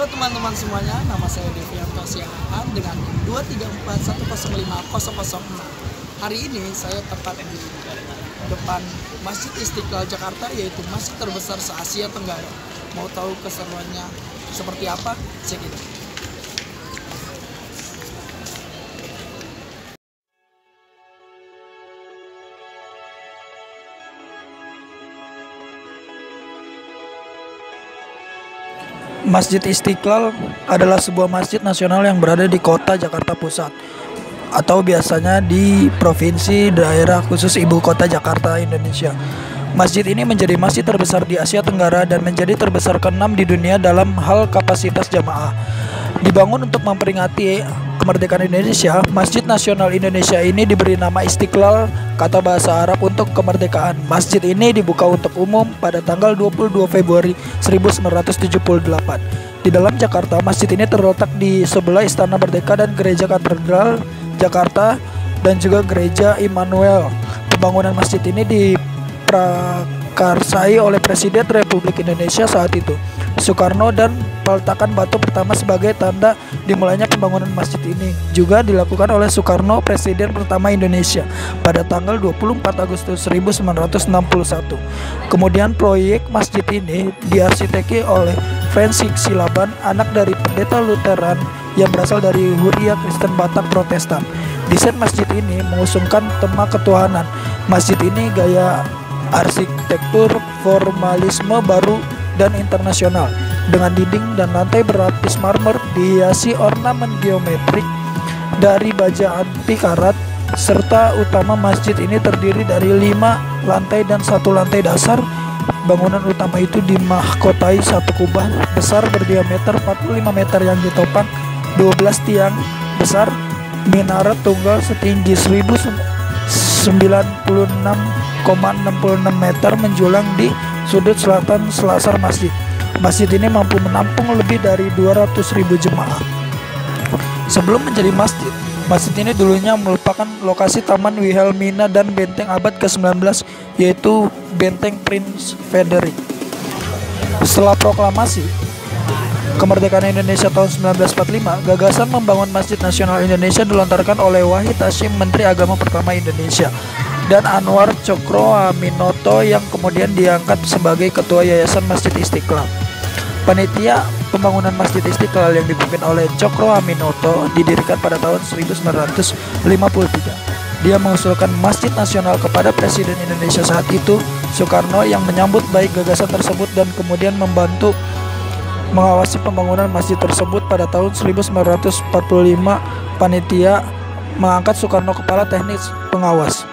Halo teman-teman semuanya, nama saya Devianto Siahaan dengan 234105006. Hari ini saya tepat di depan Masjid Istiqlal Jakarta, yaitu masjid terbesar se-Asia Tenggara. Mau tahu keseruannya seperti apa? Cek itu. Masjid Istiqlal adalah sebuah masjid nasional yang berada di kota Jakarta Pusat, atau biasanya di provinsi daerah khusus ibu kota Jakarta, Indonesia. Masjid ini menjadi masjid terbesar di Asia Tenggara dan menjadi terbesar ke-6 di dunia dalam hal kapasitas jamaah. Dibangun untuk memperingati kemerdekaan Indonesia, Masjid Nasional Indonesia ini diberi nama Istiqlal, kata bahasa Arab untuk kemerdekaan. Masjid ini dibuka untuk umum pada tanggal 22 Februari 1978. Di dalam Jakarta, masjid ini terletak di sebelah Istana Merdeka dan Gereja Katedral Jakarta dan juga Gereja Immanuel. Pembangunan masjid ini diprakarsai oleh Presiden Republik Indonesia saat itu, Soekarno, dan peletakan batu pertama sebagai tanda dimulainya pembangunan masjid ini juga dilakukan oleh Soekarno, Presiden pertama Indonesia, pada tanggal 24 Agustus 1961. Kemudian proyek masjid ini diarsiteki oleh Francis Silaban, anak dari pendeta Lutheran yang berasal dari Huria Kristen Batak Protestan. Desain masjid ini mengusungkan tema ketuhanan. Masjid ini gaya arsitektur formalisme baru dan internasional, dengan dinding dan lantai berlapis marmer dihiasi ornamen geometrik dari baja anti karat, serta utama masjid ini terdiri dari 5 lantai dan 1 lantai dasar. Bangunan utama itu dimahkotai satu kubah besar berdiameter 45 meter yang ditopang 12 tiang besar, minaret tunggal setinggi 1096,66 meter menjulang di sudut selatan selasar masjid. Masjid ini mampu menampung lebih dari 200.000 jemaah. Sebelum menjadi masjid, masjid ini dulunya merupakan lokasi Taman Wilhelmina dan benteng abad ke-19, yaitu Benteng Prince Frederick. Setelah proklamasi kemerdekaan Indonesia tahun 1945, gagasan membangun Masjid Nasional Indonesia dilontarkan oleh Wahid Hasyim, Menteri Agama pertama Indonesia, dan Anwar Cokroaminoto yang kemudian diangkat sebagai Ketua Yayasan Masjid Istiqlal. Panitia pembangunan Masjid Istiqlal yang dipimpin oleh Cokroaminoto didirikan pada tahun 1953. Dia mengusulkan Masjid Nasional kepada Presiden Indonesia saat itu, Soekarno, yang menyambut baik gagasan tersebut dan kemudian membantu mengawasi pembangunan masjid tersebut. Pada tahun 1945, panitia mengangkat Soekarno kepala teknis pengawas.